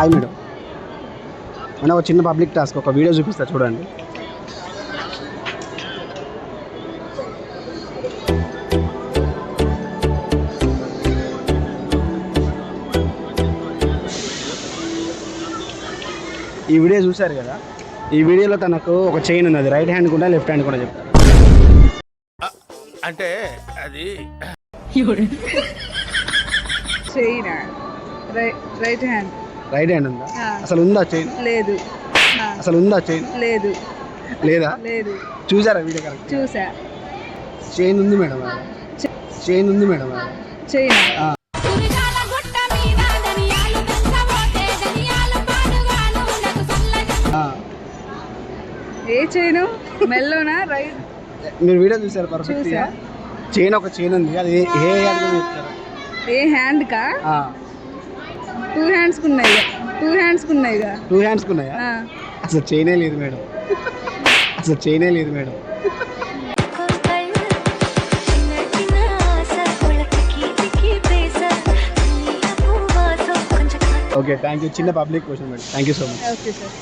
Hi madam, మన ఒక చిన్న పబ్లిక్ టాస్క్, ఒక వీడియో చూపిస్తా చూడండి. ఈ వీడియో చూశారు కదా, ఈ వీడియోలో తనకు ఒక చైన్ ఉన్నది, రైట్ హ్యాండ్ కూడా లెఫ్ట్ హ్యాండ్ కూడా చెప్తారు. అంటే అది chain right hand. Right hand ఉందా? అసలు ఉందా చైన్? లేదు. అసలు ఉందా చైన్? లేదు. లేదా? లేదు. చూసారా వీడియో? కరెక్ట్. చూసా. చైన్ ఉంది మేడం, చైన్ ఉంది మేడం. చైన్ ఏ చైను? మెల్లోనా? రైట్. మీరు వీడియో చూసారు పర్ఫెక్ట్ గా. చైన్, ఒక చైన్ ఉంది, అది ఏ హ్యాండ్ చెప్తారు? ఏ హ్యాండ్ కా? టూ హ్యాండ్స్ ఉన్నాయి. టూ హ్యాండ్స్ ఉన్నాయిగా. టూ హ్యాండ్స్ ఉన్నాయా? అసలు చైనే లేదు మేడం, అసలు చైనే లేదు మేడం. Okay, thank you. చిన్న public question madam. Thank you so much. Okay sir.